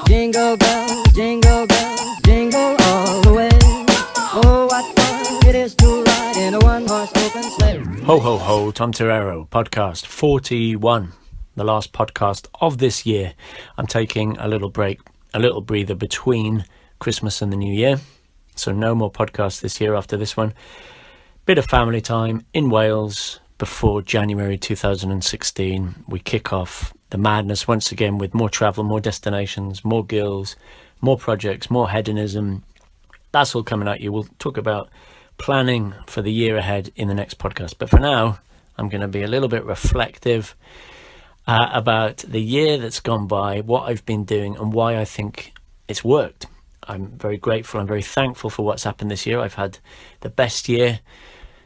Jingle bells, jingle all the way. Oh, what fun it is to ride in a one-horse open sleigh. Ho, ho, ho, Tom Torero, podcast 41, the last podcast of this year. I'm taking a little break, a little breather between Christmas and the New Year. So no more podcasts this year after this one. Bit of family time in Wales before January 2016. We kick off the madness once again with more travel, more destinations, more girls, more projects, more hedonism. That's all coming at you. We'll talk about planning for the year ahead in the next podcast. But for now, I'm going to be a little bit reflective about the year that's gone by, what I've been doing and why I think it's worked. I'm very grateful. I'm very thankful for what's happened this year. I've had the best year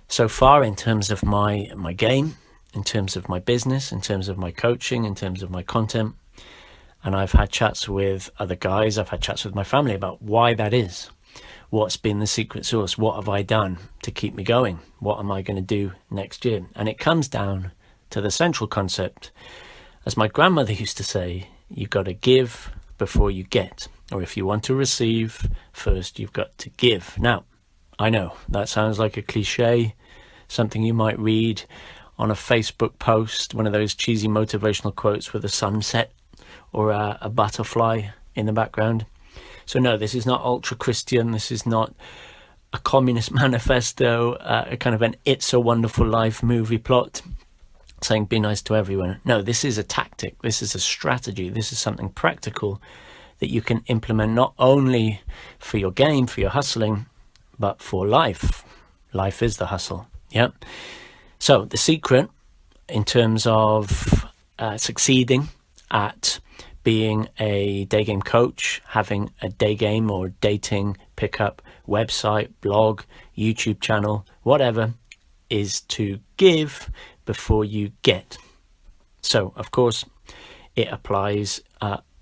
so far in terms of my game, in terms of my business, in terms of my coaching, in terms of my content. And I've had chats with other guys. I've had chats with my family about why that is. What's been the secret sauce? What have I done to keep me going? What am I going to do next year? And it comes down to the central concept. As my grandmother used to say, you've got to give before you get. Or if you want to receive, first you've got to give. Now, I know that sounds like a cliche, something you might read on a Facebook post, one of those cheesy motivational quotes with a sunset or a butterfly in the background. So no, this is not ultra-Christian. This is not a communist manifesto, a kind of an It's a Wonderful Life movie plot saying be nice to everyone. No, this is a tactic. This is a strategy. This is something practical that you can implement not only for your game, for your hustling, but for life. Life is the hustle. Yeah. So the secret in terms of succeeding at being a day game coach, having a day game or dating pickup website, blog, YouTube channel, whatever, is to give before you get. So, of course, it applies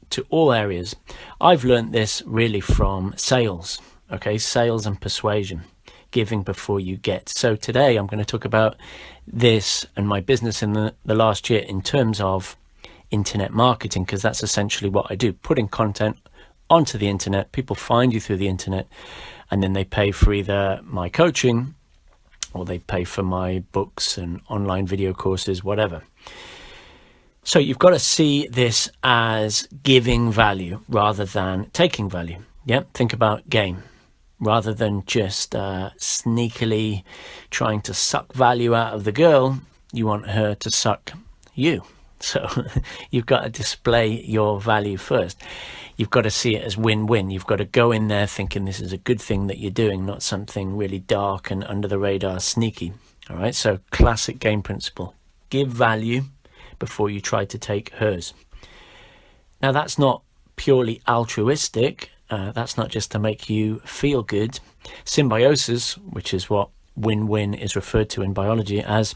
to all areas. I've learned this really from sales, okay? Sales and persuasion, giving before you get. So today I'm going to talk about this and my business in the last year in terms of internet marketing, because that's essentially what I do, putting content onto the internet. People find you through the internet and then they pay for either my coaching or they pay for my books and online video courses, whatever. So you've got to see this as giving value rather than taking value. Yeah, think about game. Rather than just sneakily trying to suck value out of the girl, you want her to suck you. So you've got to display your value first. You've got to see it as win-win. You've got to go in there thinking this is a good thing that you're doing, not something really dark and under the radar sneaky. All right, so classic game principle. Give value before you try to take hers. Now that's not purely altruistic. That's not just to make you feel good. Symbiosis, which is what win-win is referred to in biology as,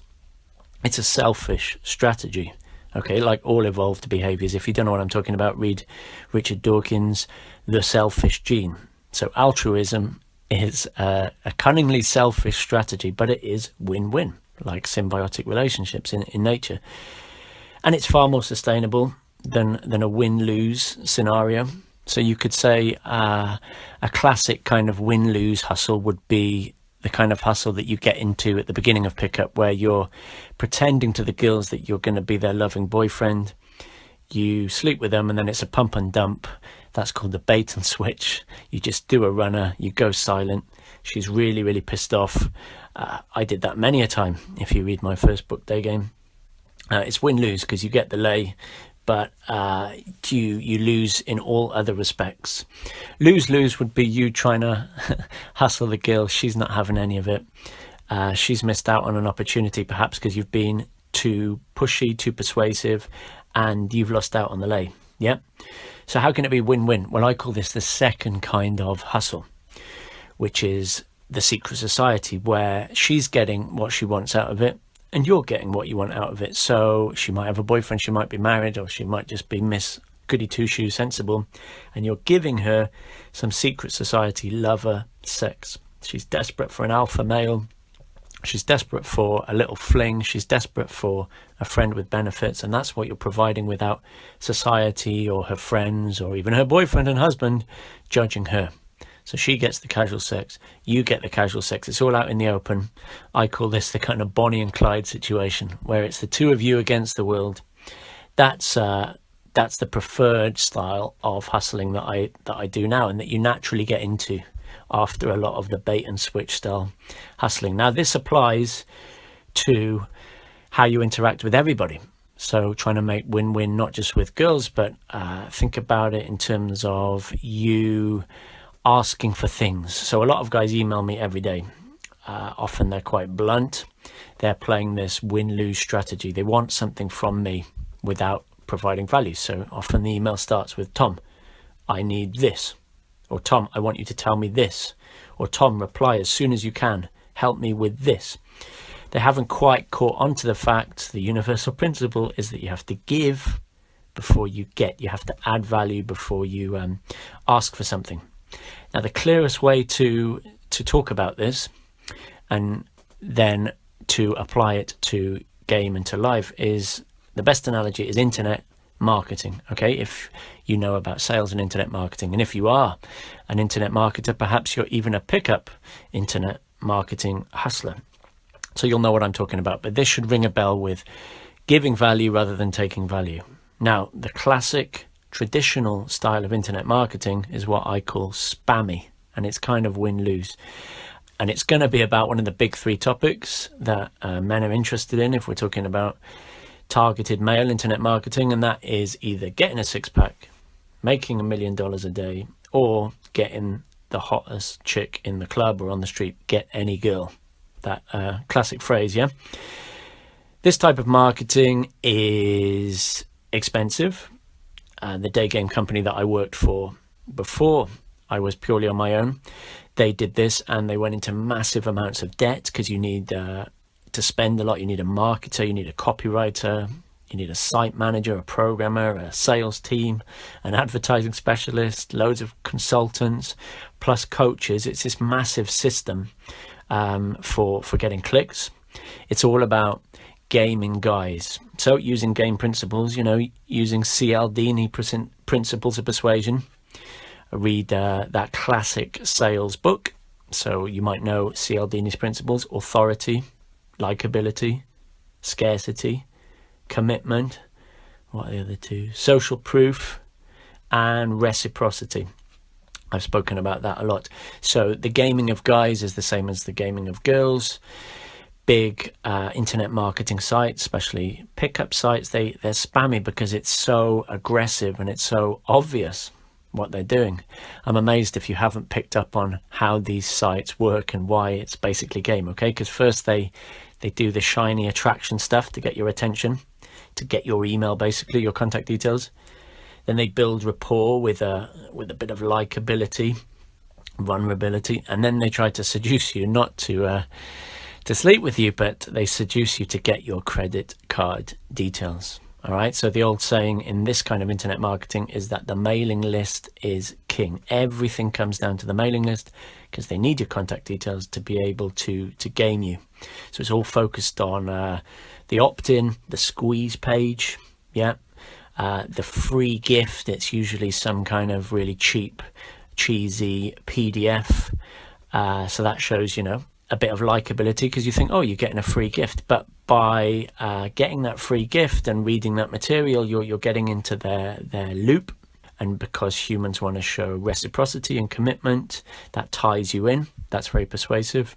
it's a selfish strategy. Okay, like all evolved behaviors. If you don't know what I'm talking about, read Richard Dawkins' The Selfish Gene. So altruism is a cunningly selfish strategy, but it is win-win, like symbiotic relationships in nature. And it's far more sustainable than a win-lose scenario. So you could say a classic kind of win-lose hustle would be the kind of hustle that you get into at the beginning of pickup, where you're pretending to the girls that you're going to be their loving boyfriend. You sleep with them and then it's a pump and dump. That's called the bait and switch. You just do a runner, you go silent. She's really, really pissed off. I did that many a time. If you read my first book, Day Game, it's win-lose because you get the lay, but you lose in all other respects. Lose-lose would be you trying to hustle the girl. She's not having any of it. She's missed out on an opportunity, perhaps because you've been too pushy, too persuasive, and you've lost out on the lay. Yeah. So how can it be win-win? Well, I call this the second kind of hustle, which is the secret society, where she's getting what she wants out of it, and you're getting what you want out of it. So she might have a boyfriend, she might be married, or she might just be Miss Goody Two-Shoes sensible, and you're giving her some secret society lover sex. She's desperate for an alpha male. She's desperate for a little fling. She's desperate for a friend with benefits. And that's what you're providing without society or her friends or even her boyfriend and husband judging her. So she gets the casual sex. You get the casual sex. It's all out in the open. I call this the kind of Bonnie and Clyde situation, where it's the two of you against the world. That's the preferred style of hustling that I do now, and that you naturally get into after a lot of the bait and switch style hustling. Now, this applies to how you interact with everybody. So trying to make win-win, not just with girls, but think about it in terms of you asking for things. So a lot of guys email me every day. Often they're quite blunt. They're playing this win-lose strategy. They want something from me without providing value. So often the email starts with, Tom, I need this. Or Tom, I want you to tell me this. Or Tom, reply as soon as you can. Help me with this. They haven't quite caught on to the fact, the universal principle is that you have to give before you get. You have to add value before you ask for something. Now, the clearest way to talk about this and then to apply it to game and to life is, the best analogy is internet marketing. Okay, if you know about sales and internet marketing, and if you are an internet marketer, perhaps you're even a pickup internet marketing hustler, so you'll know what I'm talking about. But this should ring a bell with giving value rather than taking value. Now, the classic traditional style of internet marketing is what I call spammy, and it's kind of win-lose. And it's going to be about one of the big three topics that men are interested in if we're talking about targeted male internet marketing, and that is either getting a six-pack, making $1 million a day, or getting the hottest chick in the club or on the street. Get any girl. That classic phrase, yeah? This type of marketing is expensive. The day game company that I worked for before I was purely on my own, they did this and they went into massive amounts of debt because you need to spend a lot. You need a marketer, you need a copywriter, you need a site manager, a programmer, a sales team, an advertising specialist, loads of consultants, plus coaches. It's this massive system for getting clicks. It's all about gaming guys. So using game principles, using Cialdini principles of persuasion. Read that classic sales book. So you might know Cialdini's principles: authority, likability, scarcity, commitment. What are the other two? Social proof and reciprocity. I've spoken about that a lot. So the gaming of guys is the same as the gaming of girls. Big internet marketing sites, especially pickup sites, they're spammy because it's so aggressive and it's so obvious what they're doing. I'm amazed if you haven't picked up on how these sites work and why it's basically game, okay? Because first they do the shiny attraction stuff to get your attention, to get your email, basically your contact details. Then they build rapport with a bit of likability, vulnerability, and then they try to seduce you, not to sleep with you, but they seduce you to get your credit card details. All right, so the old saying in this kind of internet marketing is that the mailing list is king. Everything comes down to the mailing list because they need your contact details to be able to game you. So it's all focused on the opt-in, the squeeze page, yeah, the free gift. It's usually some kind of really cheap, cheesy PDF. So that shows, a bit of likability because you think, oh, you're getting a free gift. But by getting that free gift and reading that material, you're getting into their loop. And because humans want to show reciprocity and commitment, that ties you in. That's very persuasive.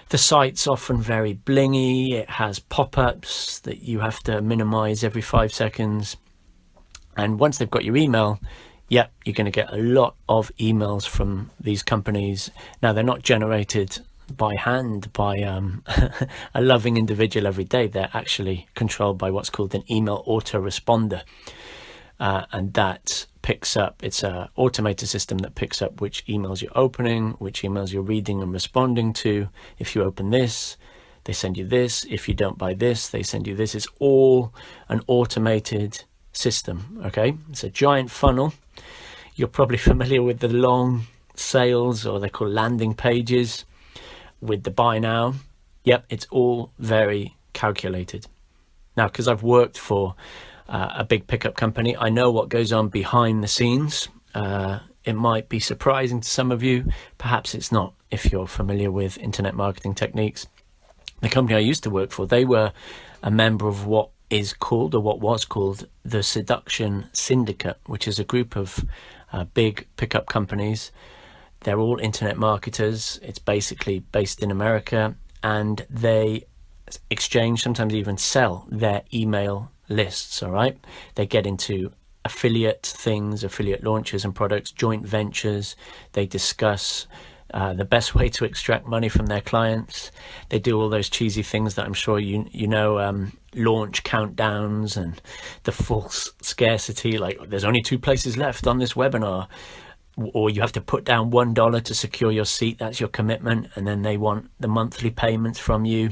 The site's often very blingy. It has pop-ups that you have to minimize every 5 seconds. And once they've got your email, yeah, you're going to get a lot of emails from these companies. Now, they're not generated by hand by a loving individual every day. They're actually controlled by what's called an email autoresponder, and that picks up, it's a automated system that picks up which emails you're opening, which emails you're reading and responding to. If you open this, they send you this. If you don't buy this, they send you this. It's all an automated system. Okay, it's a giant funnel. You're probably familiar with the long sales, or they're called landing pages, with the buy now. Yep, it's all very calculated. Now, because I've worked for a big pickup company, I know what goes on behind the scenes. It might be surprising to some of you. Perhaps it's not if you're familiar with internet marketing techniques. The company I used to work for, they were a member of what is called, or what was called, the Seduction Syndicate, which is a group of big pickup companies. They're all internet marketers. It's basically based in America, and they exchange, sometimes even sell their email lists. All right, they get into affiliate things, affiliate launches and products, joint ventures. They discuss the best way to extract money from their clients. They do all those cheesy things that I'm sure you know, launch countdowns and the false scarcity, like there's only 2 places left on this webinar, or you have to put down $1 to secure your seat. That's your commitment. And then they want the monthly payments from you.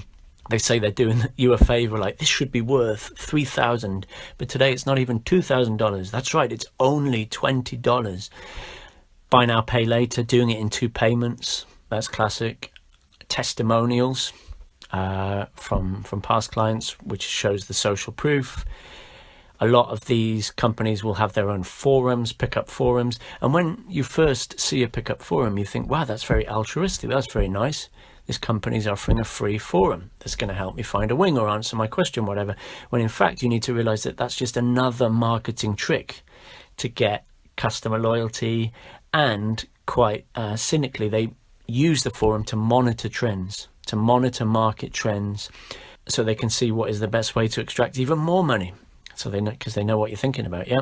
They say they're doing you a favor, like this should be worth $3,000, but today it's not even $2,000. That's right, it's only $20. Buy now, pay later, doing it in 2 payments. That's classic. Testimonials from past clients, which shows the social proof. A lot of these companies will have their own forums, pickup forums. And when you first see a pickup forum, you think, wow, that's very altruistic. That's very nice. This company's offering a free forum that's going to help me find a wing or answer my question, whatever. When in fact, you need to realize that that's just another marketing trick to get customer loyalty. And quite cynically, they use the forum to monitor trends, to monitor market trends, so they can see what is the best way to extract even more money. So they know, because they know what you're thinking about, yeah?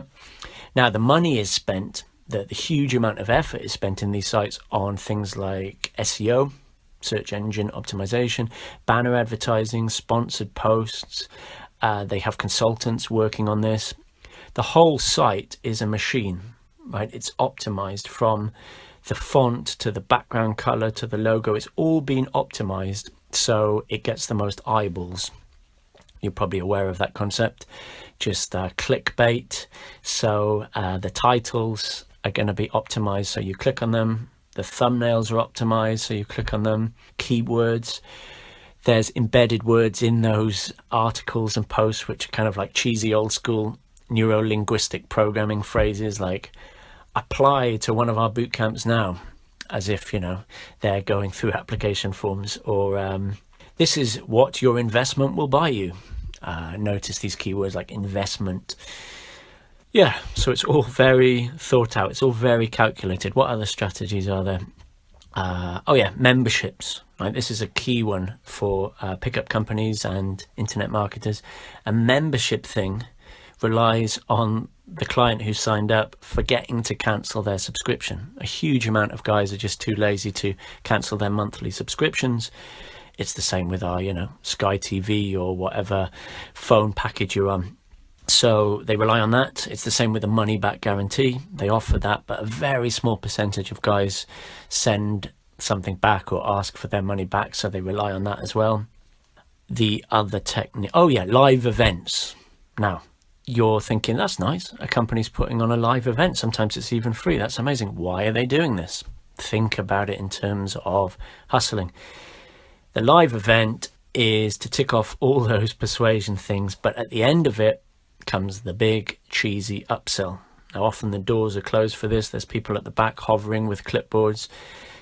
Now, the money is spent, the huge amount of effort is spent in these sites on things like SEO, search engine optimization, banner advertising, sponsored posts. They have consultants working on this. The whole site is a machine, right? It's optimized from the font to the background color to the logo. It's all been optimized so it gets the most eyeballs. You're probably aware of that concept. Just clickbait. So the titles are going to be optimized so you click on them. The thumbnails are optimized so you click on them. Keywords. There's embedded words in those articles and posts which are kind of like cheesy old school neuro-linguistic programming phrases like apply to one of our boot camps now, as if, you know, they're going through application forms, or this is what your investment will buy you. Notice these keywords like investment. Yeah, so it's all very thought out. It's all very calculated. What other strategies are there? Oh yeah, memberships. Right, this is a key one for pickup companies and internet marketers. A membership thing relies on the client who signed up forgetting to cancel their subscription. A huge amount of guys are just too lazy to cancel their monthly subscriptions. It's the same with our, you know, Sky TV or whatever phone package you're on. So they rely on that. It's the same with the money back guarantee. They offer that, but a very small percentage of guys send something back or ask for their money back. So they rely on that as well. The other technique, oh yeah, live events. Now, you're thinking, that's nice. A company's putting on a live event. Sometimes it's even free. That's amazing. Why are they doing this? Think about it in terms of hustling. The live event is to tick off all those persuasion things, but at the end of it comes the big cheesy upsell. Now, often the doors are closed for this. There's people at the back hovering with clipboards.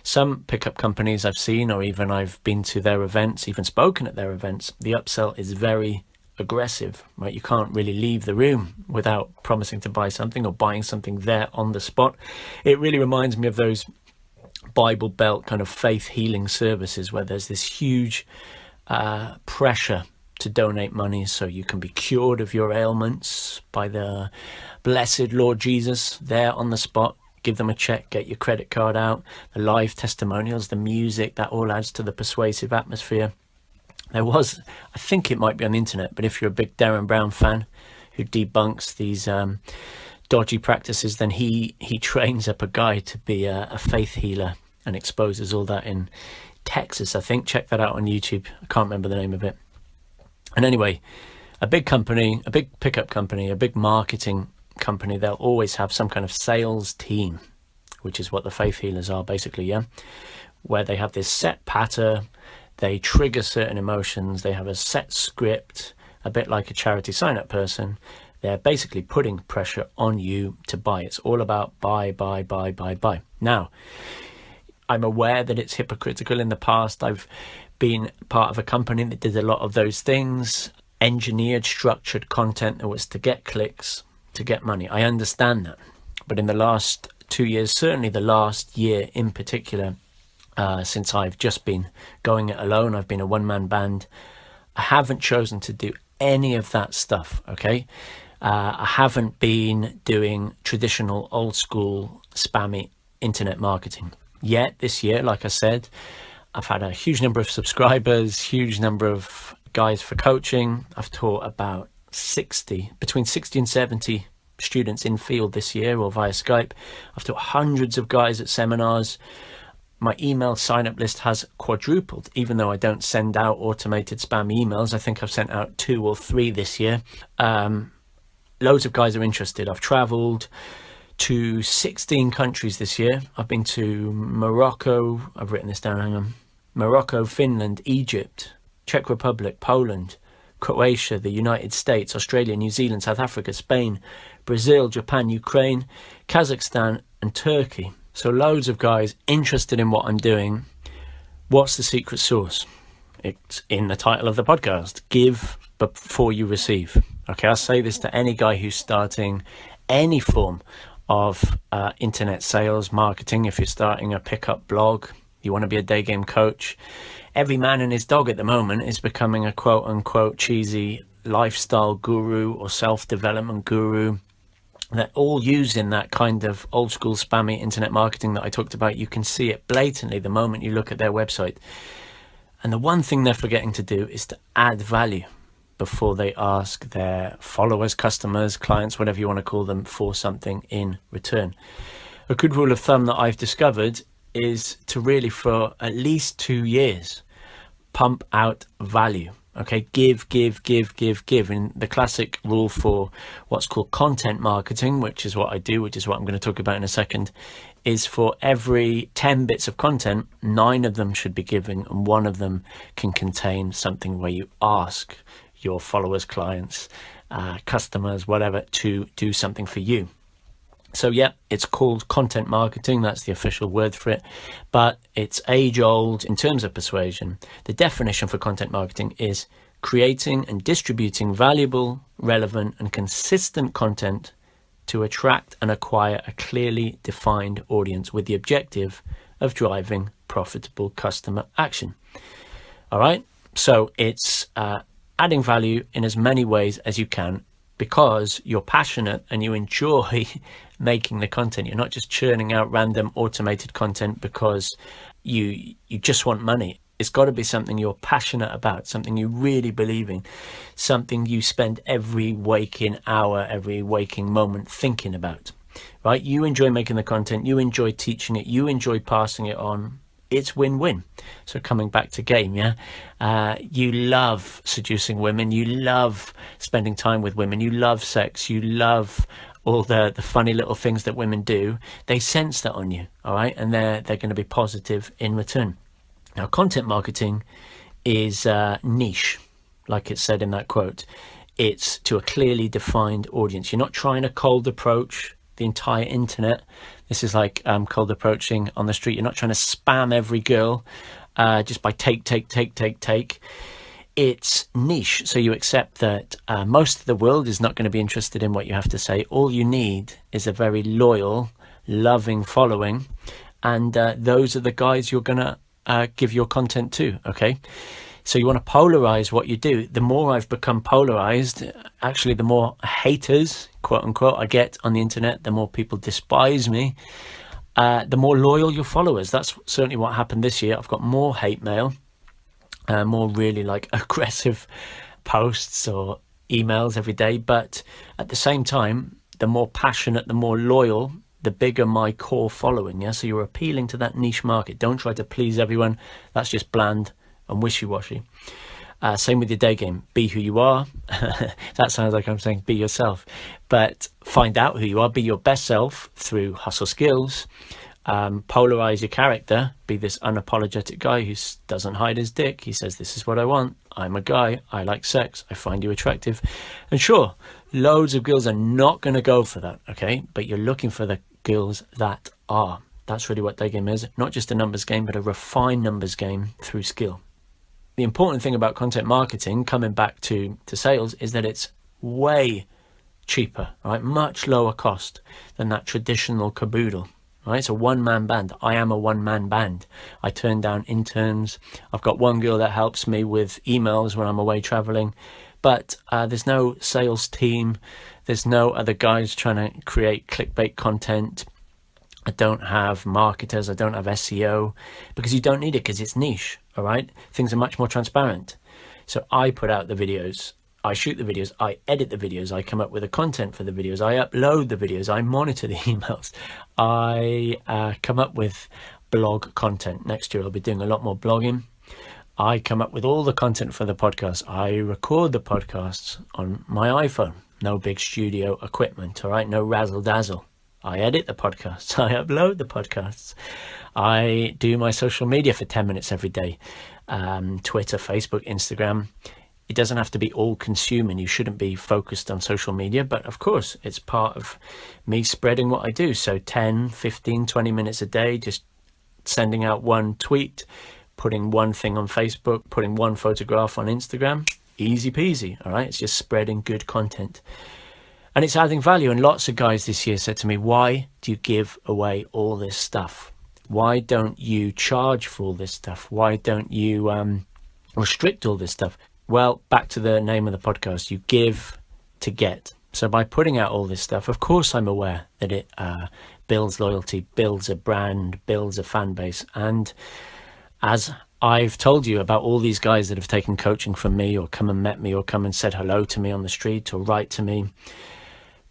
Some pickup companies I've seen, or even I've been to their events, even spoken at their events, the upsell is very aggressive, right? You can't really leave the room without promising to buy something or buying something there on the spot. It really reminds me of those Bible Belt kind of faith healing services where there's this huge pressure to donate money so you can be cured of your ailments by the blessed Lord Jesus there on the spot. Give them a check, get your credit card out, the live testimonials, the music, that all adds to the persuasive atmosphere. There was, I think it might be on the internet, but if you're a big Darren Brown fan who debunks these dodgy practices, then he trains up a guy to be a faith healer and exposes all that in Texas, I think. Check that out on YouTube. I can't remember the name of it. And anyway, a big company, a big pickup company, a big marketing company, they'll always have some kind of sales team, which is what the faith healers are basically, yeah, where they have this set patter. They trigger certain emotions. They have a set script, a bit like a charity sign-up person. They're basically putting pressure on you to buy. It's all about buy, buy, buy, buy, buy. Now, I'm aware that it's hypocritical. In the past, I've been part of a company that did a lot of those things, engineered, structured content that was to get clicks, to get money. I understand that. But in the last 2 years, certainly the last year in particular, since I've just been going it alone, I've been a one-man band, I haven't chosen to do any of that stuff, okay? I haven't been doing traditional old school spammy internet marketing yet this year. Like I said, I've had a huge number of subscribers, huge number of guys for coaching. I've taught about between 60 and 70 students in field this year or via Skype. I've taught hundreds of guys at seminars. My email sign-up list has quadrupled, even though I don't send out automated spam emails. I think I've sent out 2 or 3 this year. Loads of guys are interested. I've traveled to 16 countries this year. I've been to Morocco. I've written this down, hang on. Morocco, Finland, Egypt, Czech Republic, Poland, Croatia, the United States, Australia, New Zealand, South Africa, Spain, Brazil, Japan, Ukraine, Kazakhstan, and Turkey. So loads of guys interested in what I'm doing. What's the secret sauce? It's in the title of the podcast. Give before you receive. Okay, I say this to any guy who's starting any form of internet sales, marketing. If you're starting a pickup blog, you want to be a day game coach. Every man and his dog at the moment is becoming a quote unquote cheesy lifestyle guru or self-development guru. They're all using that kind of old school spammy internet marketing that I talked about. You can see it blatantly the moment you look at their website. And the one thing they're forgetting to do is to add value before they ask their followers, customers, clients, whatever you want to call them, for something in return. A good rule of thumb that I've discovered is to really, for at least 2 years, pump out value. Okay, give. And the classic rule for what's called content marketing, which is what I do, which is what I'm going to talk about in a second, is for every 10 bits of content, 9 of them should be given, and 1 of them can contain something where you ask your followers, clients, customers, whatever, to do something for you. So yeah, it's called content marketing. That's the official word for it, but it's age old in terms of persuasion. The definition for content marketing is creating and distributing valuable, relevant, and consistent content to attract and acquire a clearly defined audience with the objective of driving profitable customer action. All right. So it's adding value in as many ways as you can, because you're passionate and you enjoy making the content. You're not just churning out random automated content because you just want money. It's got to be something you're passionate about, something you really believe in, something you spend every waking hour, every waking moment thinking about, right? You enjoy making the content, you enjoy teaching it, you enjoy passing it on. It's win-win. So coming back to game, yeah, you love seducing women, you love spending time with women, you love sex, you love all the funny little things that women do. They sense that on you, all right, and they're going to be positive in return. Now, content marketing is niche, like it said in that quote. It's to a clearly defined audience. You're not trying to cold approach the entire internet. This is like cold approaching on the street. You're not trying to spam every girl just by take. It's niche, so you accept that most of the world is not going to be interested in what you have to say. All you need is a very loyal, loving following, and those are the guys you're going to give your content to, okay? So you want to polarize what you do. The more I've become polarized, actually the more haters, quote unquote, I get on the internet, the more people despise me, the more loyal your followers. That's certainly what happened this year. I've got more hate mail, more really like aggressive posts or emails every day. But at the same time, the more passionate, the more loyal, the bigger my core following. Yeah. So you're appealing to that niche market. Don't try to please everyone. That's just bland and wishy-washy. Same with your day game. Be who you are. That sounds like I'm saying be yourself, but find out who you are. Be your best self through hustle skills, polarize your character, be this unapologetic guy who doesn't hide his dick. He says, this is what I want. I'm a guy. I like sex. I find you attractive. And sure, loads of girls are not going to go for that, okay? But you're looking for the girls that are. That's really what day game is. Not just a numbers game, but a refined numbers game through skill. The important thing about content marketing, coming back to sales, is that it's way cheaper, right? Much lower cost than that traditional caboodle, right? It's a one-man band. I am a one-man band. I turn down interns. I've got one girl that helps me with emails when I'm away traveling, but there's no sales team. There's no other guys trying to create clickbait content. I don't have marketers. I don't have SEO, because you don't need it, because it's niche, all right? Things are much more transparent. So I put out the videos. I shoot the videos, I edit the videos, I come up with the content for the videos, I upload the videos, I monitor the emails, I come up with blog content. Next year I'll be doing a lot more blogging. I come up with all the content for the podcast. I record the podcasts on my iPhone. No big studio equipment, all right? No razzle dazzle. I edit the podcasts. I upload the podcasts. I do my social media for 10 minutes every day. Twitter, Facebook, Instagram. It doesn't have to be all consuming. You shouldn't be focused on social media, but of course it's part of me spreading what I do. So 10, 15, 20 minutes a day, just sending out one tweet, putting one thing on Facebook, putting one photograph on Instagram, easy peasy. All right. It's just spreading good content, and it's adding value. And lots of guys this year said to me, why do you give away all this stuff? Why don't you charge for all this stuff? Why don't you restrict all this stuff? Well, back to the name of the podcast, you give to get. So by putting out all this stuff, of course I'm aware that it builds loyalty, builds a brand, builds a fan base. And as I've told you about all these guys that have taken coaching from me, or come and met me, or come and said hello to me on the street, or write to me,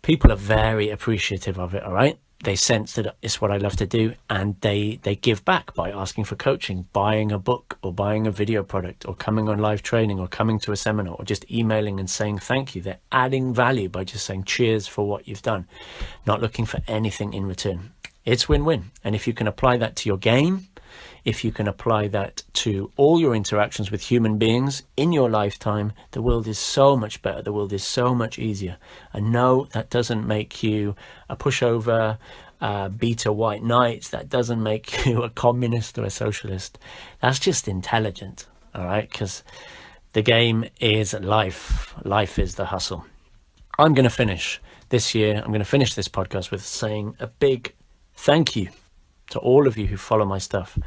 people are very appreciative of it, all right? They sense that it's what I love to do, and they give back by asking for coaching, buying a book, or buying a video product, or coming on live training, or coming to a seminar, or just emailing and saying thank you. They're adding value by just saying cheers for what you've done, not looking for anything in return. It's win-win. And if you can apply that to your game, if you can apply that to all your interactions with human beings in your lifetime, the world is so much better. The world is so much easier. And no, that doesn't make you a pushover, beta white knight. That doesn't make you a communist or a socialist. That's just intelligent, all right? Because the game is life. Life is the hustle. I'm going to finish this year. I'm going to finish this podcast with saying a big thank you to all of you who follow my stuff.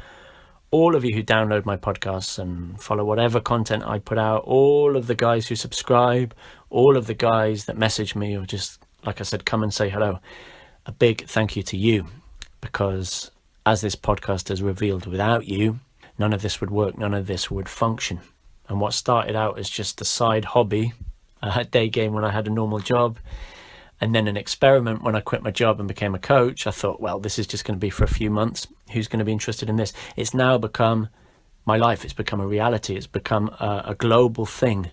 All of you who download my podcasts and follow whatever content I put out, all of the guys who subscribe, all of the guys that message me, or just, like I said, come and say hello. A big thank you to you, because as this podcast has revealed, without you, none of this would work, none of this would function. And what started out as just a side hobby, a day game when I had a normal job, and then an experiment when I quit my job and became a coach, I thought, well, this is just going to be for a few months. Who's going to be interested in this? It's now become my life. It's become a reality. It's become a global thing.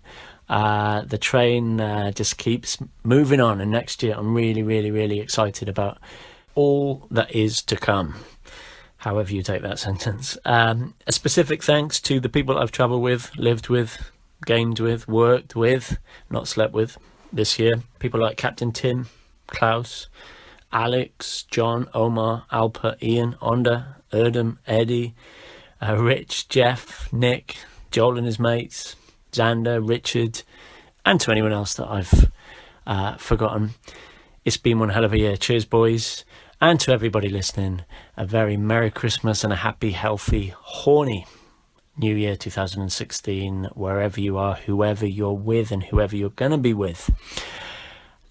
The train just keeps moving on. And next year, I'm really, really, really excited about all that is to come. However you take that sentence. A specific thanks to the people I've traveled with, lived with, gamed with, worked with, not slept with this year. People like Captain Tim, Klaus, Alex, John, Omar, Alpa, Ian, Onda, Erdem, Eddie, Rich, Jeff, Nick, Joel and his mates, Xander, Richard, and to anyone else that I've forgotten. It's been one hell of a year. Cheers, boys. And to everybody listening, a very Merry Christmas and a happy, healthy, horny New Year 2016, wherever you are, whoever you're with, and whoever you're going to be with.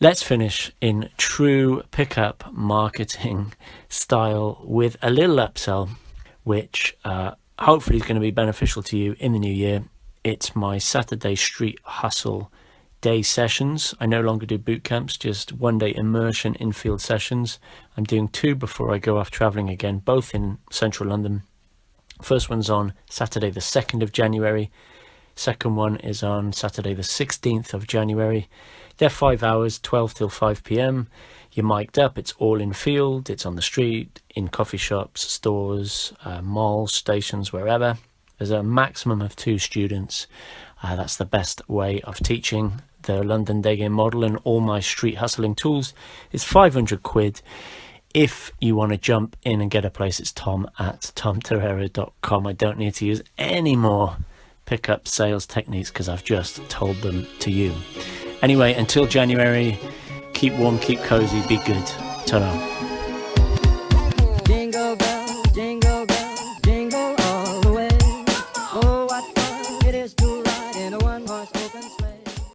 Let's finish in true pickup marketing style with a little upsell, which hopefully is going to be beneficial to you in the new year. It's my Saturday Street Hustle day sessions. I no longer do boot camps, just one day immersion in-field sessions. I'm doing 2 before I go off traveling again, both in central London. First one's on Saturday the 2nd of January. Second one is on Saturday the 16th of January. They're 5 hours, 12 till 5 p.m. You're mic'd up, it's all in field, it's on the street, in coffee shops, stores, malls, stations, wherever. There's a maximum of 2 students. That's the best way of teaching the London day game model, and all my street hustling tools is 500 quid. If you want to jump in and get a place, it's tom@tomtorero.com. I don't need to use any more pickup sales techniques because I've just told them to you. Anyway, until January, keep warm, keep cozy, be good. Ta-ra.